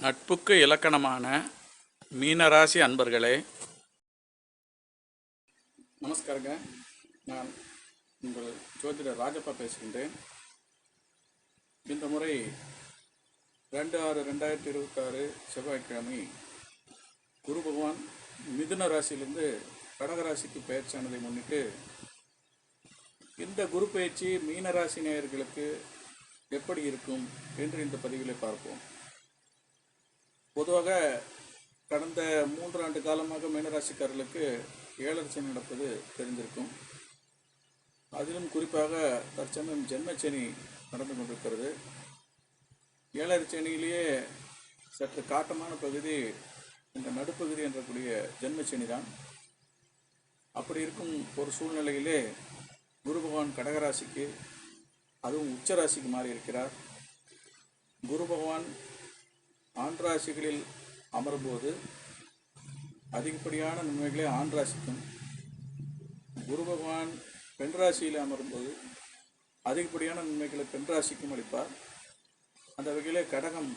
நட்புக்கு இலக்கணமான மீனராசி அன்பர்களே, நமஸ்காரங்க. நான் உங்கள் ஜோதிடர் ராஜப்பா பேசுகின்றேன். இந்த முறை 2/6/2026 செவ்வாய்க்கிழமை குரு பகவான் மிதுன ராசியிலிருந்து கடகராசிக்கு பயிற்சியானதை முன்னிட்டு இந்த குரு பயிற்சி மீனராசி நேயர்களுக்கு எப்படி இருக்கும் என்று இந்த பதிவில் பார்ப்போம். பொதுவாக கடந்த 3 ஆண்டு காலமாக மீனராசிக்காரர்களுக்கு ஏழரை சனி நடப்பது தெரிந்திருக்கும். அதிலும் குறிப்பாக தற்சமயம் ஜென்மச்சனி நடந்து கொண்டிருக்கிறது. ஏழரை சனியிலேயே சற்று காட்டமான பகுதி இந்த நடுப்பகுதி என்றக்கூடிய ஜென்மச்சனி தான். அப்படி இருக்கும் ஒரு சூழ்நிலையிலே குரு பகவான் கடகராசிக்கு, அதுவும் உச்சராசிக்கு மாறி இருக்கிறார். குரு பகவான் ஆண் ராசிகளில் அமரும்போது அதிகப்படியான நன்மைகளை ஆண் ராசிக்கும், குரு பகவான் பெண் ராசியில் அமரும்போது அதிகப்படியான நன்மைகளை பெண் ராசிக்கும் அளிப்பார். அந்த வகையிலே கடகம்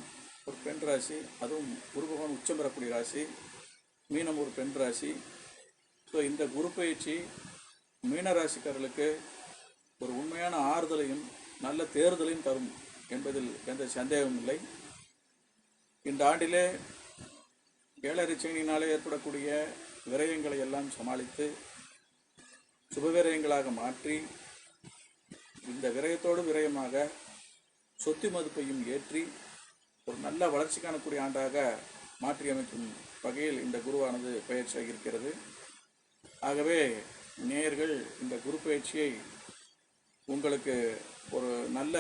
ஒரு பெண் ராசி, அதுவும் குரு பகவான் உச்சம் பெறக்கூடிய ராசி. மீனம் ஒரு பெண் ராசி. ஸோ இந்த குரு பயிற்சி மீனராசிக்காரர்களுக்கு ஒரு உண்மையான ஆறுதலையும் நல்ல தேர்தலையும் தரும் என்பதில் எந்த சந்தேகமும் இல்லை. இந்த ஆண்டிலே ஏழரை சனியினாலே ஏற்படக்கூடிய விரயங்களை எல்லாம் சமாளித்து சுபவிரயங்களாக மாற்றி, இந்த விரயத்தோடு விரயமாக சொத்து மதிப்பையும் ஏற்றி ஒரு நல்ல வளர்ச்சி காணக்கூடிய ஆண்டாக மாற்றி அமைக்கும் வகையில் இந்த குருவானது பயிற்சியாக இருக்கிறது. ஆகவே நேயர்கள் இந்த குரு பயிற்சியை உங்களுக்கு ஒரு நல்ல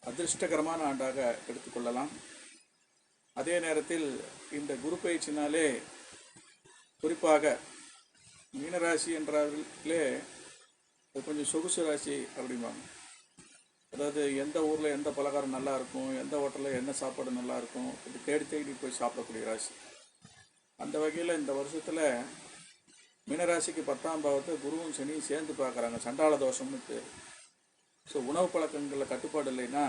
அதிர்ஷ்டகரமான ஆண்டாக எடுத்துக்கொள்ளலாம். அதே நேரத்தில் இந்த குரு பயிற்சினாலே குறிப்பாக மீனராசி என்றாலே அது கொஞ்சம் சொகுசு ராசி அப்படிம்பாங்க. அதாவது எந்த ஊரில் எந்த பலகாரம் நல்லா இருக்கும், எந்த ஹோட்டலில் என்ன சாப்பாடு நல்லா இருக்கும், இது தேடி தேடி போய் சாப்பிடக்கூடிய ராசி. அந்த வகையில் இந்த வருஷத்தில் மீனராசிக்கு 10ஆம் பாவத்தை குருவும் சனியும் சேர்ந்து பார்க்குறாங்க. சண்டாள தோஷம்னு பேர். ஸோ உணவு பழக்கங்களில் கட்டுப்பாடு இல்லைன்னா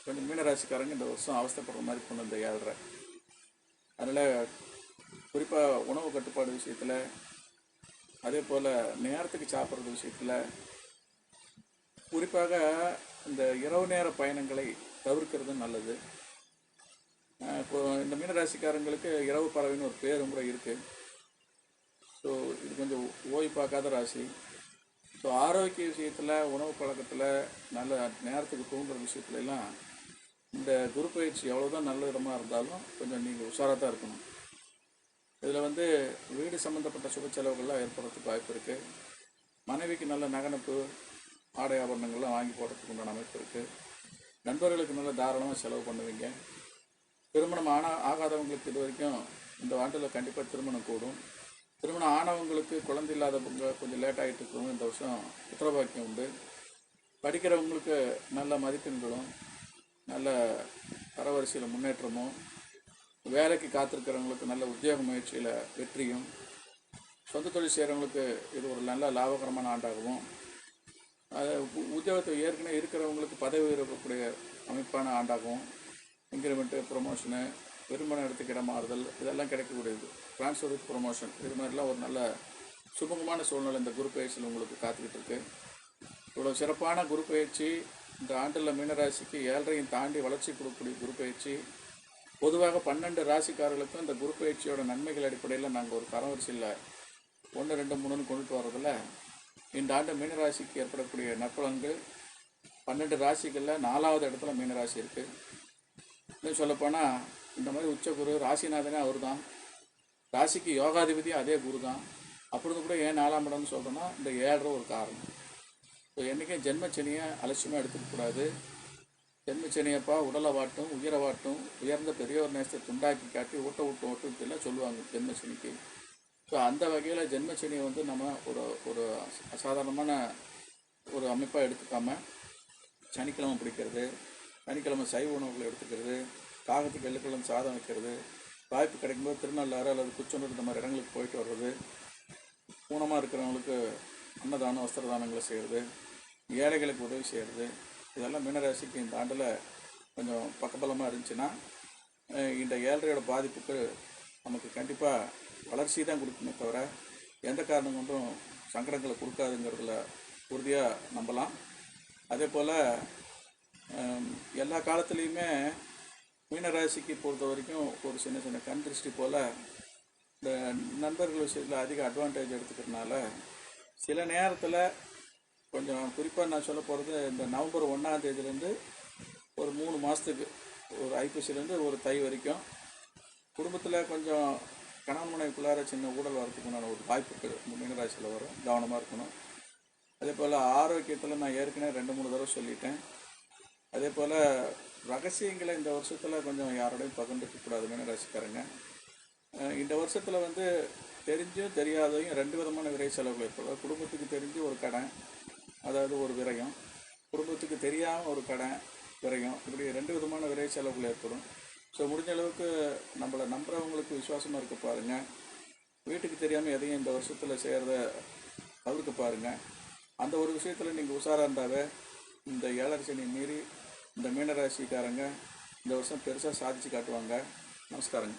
கொஞ்சம் மீனராசிக்காரங்க இந்த வருஷம் அவஸ்தைப்படுற மாதிரி கொண்டு வந்து ஏழ்ற. அதனால் குறிப்பாக உணவு கட்டுப்பாடு விஷயத்தில், அதே போல் நேரத்துக்கு சாப்பிட்றது விஷயத்தில், குறிப்பாக இந்த இரவு நேர பயணங்களை தவிர்க்கிறது நல்லது. இப்போ இந்த மீனராசிக்காரங்களுக்கு இரவு பறவைன்னு ஒரு பேரும் கூட இருக்குது. ஸோ இது கொஞ்சம் ஓய்வு பார்க்காத ராசி. ஸோ ஆரோக்கிய விஷயத்தில், உணவு பழக்கத்தில், நல்ல நேரத்துக்கு தூங்குற விஷயத்துலலாம் இந்த குரு பயிற்சி எவ்வளோதான் நல்ல இடமாக இருந்தாலும் கொஞ்சம் நீங்கள் உஷாராக தான் இருக்கணும். இதில் வீடு சம்மந்தப்பட்ட சுப செலவுகள்லாம் ஏற்படுறதுக்கு வாய்ப்பு இருக்குது. மனைவிக்கு நல்ல நகனப்பு, ஆடை ஆபரணங்கள்லாம் வாங்கி போடுறதுக்கு உண்டான அமைப்பு இருக்குது. நண்பர்களுக்கு நல்ல தாராளமாக செலவு பண்ணுவீங்க. திருமணம் ஆகாதவங்களுக்கு இது வரைக்கும் இந்த ஆண்டில் கண்டிப்பாக திருமணம் கூடும். திருமணம் ஆனவங்களுக்கு குழந்தை இல்லாதவங்க கொஞ்சம் லேட் ஆகிட்டு இருக்கவங்க இந்த வருஷம் புத்திரபாக்கியம் உண்டு. படிக்கிறவங்களுக்கு நல்ல மதிப்பெண்களும் நல்ல தரவரிசையில் முன்னேற்றமும், வேலைக்கு காத்திருக்கிறவங்களுக்கு நல்ல உத்தியோக முயற்சியில் வெற்றியும், சொந்த தொழில் செய்கிறவங்களுக்கு இது ஒரு நல்ல லாபகரமான ஆண்டாகவும், உத்தியோகத்தை ஏற்கனவே இருக்கிறவங்களுக்கு பதவி உயரக்கூடிய அமைப்பான ஆண்டாகவும், இன்க்ரிமெண்ட்டு, ப்ரொமோஷனு, விரும்பின இடத்துக்கு இடம் மாறுதல், இதெல்லாம் கிடைக்கக்கூடியது. ட்ரான்ஸ்ஃபர் வித் ப்ரொமோஷன், இது மாதிரிலாம் ஒரு நல்ல சுமூகமான சூழ்நிலை இந்த குரு பயிற்சியில் உங்களுக்கு காத்துக்கிட்டு இருக்கு. இவ்வளோ சிறப்பான குரு பயிற்சி இந்த ஆண்டில் மீனராசிக்கு 7.5 தாண்டி வளர்ச்சி கொடுக்கக்கூடிய குரு பயிற்சி. பொதுவாக 12 ராசிக்காரர்களுக்கும் இந்த குரு பயிற்சியோட நன்மைகள் அடிப்படையில் நாங்கள் ஒரு தரவரிசையில் 1, 2, 3ன்னு கொண்டுட்டு வர்றதில் இந்த ஆண்டு மீனராசிக்கு ஏற்படக்கூடிய நற்பலன்கள் 12 ராசிகளில் 4வது இடத்துல மீனராசி இருக்குது. இன்னும் சொல்லப்போனால் இந்த மாதிரி உச்சகுரு ராசிநாதனே அவர் தான். ராசிக்கு யோகாதிபதி அதே குரு தான். அப்படி கூட ஏன் 4ஆம் இடம்னு சொல்கிறோன்னா இந்த 7 ஒரு காரணம். ஸோ என்றைக்கும் ஜென்மச்சனியை அலட்சியமாக எடுத்துக்கக்கூடாது. ஜென்மச்சனியப்பா உடலை வாட்டும், உயிரை வாட்டும், உயர்ந்த பெரியோர் நேசத்தை துண்டாக்கி காட்டி ஓட்டுலாம் சொல்லுவாங்க ஜென்மச்சனிக்கு. ஸோ அந்த வகையில் ஜென்மச்சனியை நம்ம ஒரு அசாதாரணமான ஒரு அமைப்பாக எடுத்துக்காமல் சனிக்கிழமை பிடிக்கிறது, சனிக்கிழமை சைவ உணவுகளை எடுத்துக்கிறது, காகத்துக்கு வெள்ளிக்கிழமை சாதம் வைக்கிறது, வாய்ப்பு கிடைக்கும்போது திருநள்ளாறு அல்லது குச்சனூர் இந்த மாதிரி இடங்களுக்கு போயிட்டு வர்றது, ஊனமாக இருக்கிறவங்களுக்கு அன்னதானம், வஸ்திரதானங்களை செய்கிறது, ஏழைகளுக்கு உதவி செய்கிறது, இதெல்லாம் மீனராசிக்கு இந்த ஆண்டில் கொஞ்சம் பக்கபலமாக இருந்துச்சுன்னா இந்த ஏழரையோட பாதிப்புக்கு நமக்கு கண்டிப்பாக வளர்ச்சி தான் கொடுக்குமே தவிர எந்த காரணம் கொண்டும் சங்கடங்களை கொடுக்காதுங்கிறதுல உறுதியாக நம்பலாம். அதே போல் எல்லா காலத்துலேயுமே மீனராசிக்கு பொறுத்த வரைக்கும் ஒரு சின்ன சின்ன கண் திருஷ்டி போல் இந்த நண்பர்கள் விஷயத்தில் அதிக அட்வான்டேஜ் எடுத்துக்கிறதுனால சில நேரத்தில் கொஞ்சம் குறிப்பாக நான் சொல்ல போகிறது இந்த நவம்பர் 1ஆம் தேதியிலேருந்து ஒரு 3 மாதத்துக்கு ஒரு ஐப்பசிலேருந்து ஒரு தை வரைக்கும் குடும்பத்தில் கொஞ்சம் கணவன் மனைவிக்குள்ளார சின்ன ஊழல் வரதுக்குண்டான ஒரு வாய்ப்புகள் இந்த மீனராசியில் வரும். கவனமாக இருக்கணும். அதே போல் ஆரோக்கியத்தில் நான் ஏற்கனவே 2-3 தடவை சொல்லிட்டேன். அதே போல் ரகசியங்களை இந்த வருஷத்தில் கொஞ்சம் யாரோடையும் பகிர்ந்துக்கக்கூடாது மீனராசிக்காரங்க. இந்த வருஷத்தில் வந்து தெரிஞ்சும் தெரியாதையும் 2 விதமான விரை செலவுகள் ஏற்படும். குடும்பத்துக்கு தெரிஞ்சு ஒரு கடன், அதாவது ஒரு விரயம், குடும்பத்துக்கு தெரியாமல் ஒரு கடன் விரயம், இப்படி 2 விதமான விரை செலவுகள் ஏற்படும். ஸோ முடிஞ்ச அளவுக்கு நம்மளை நம்புகிறவங்களுக்கு விசுவாசமாக இருக்க பாருங்கள். வீட்டுக்கு தெரியாமல் எதையும் இந்த வருஷத்தில் செய்கிறத தவிர்க்க பாருங்கள். அந்த ஒரு விஷயத்தில் நீங்கள் உஷாராக இருந்தாவே இந்த 7.5 சனி மீறி இந்த மீனராசிக்காரங்க இந்த வருஷம் பெருசாக சாதித்து காட்டுவாங்க. நமஸ்காரங்க.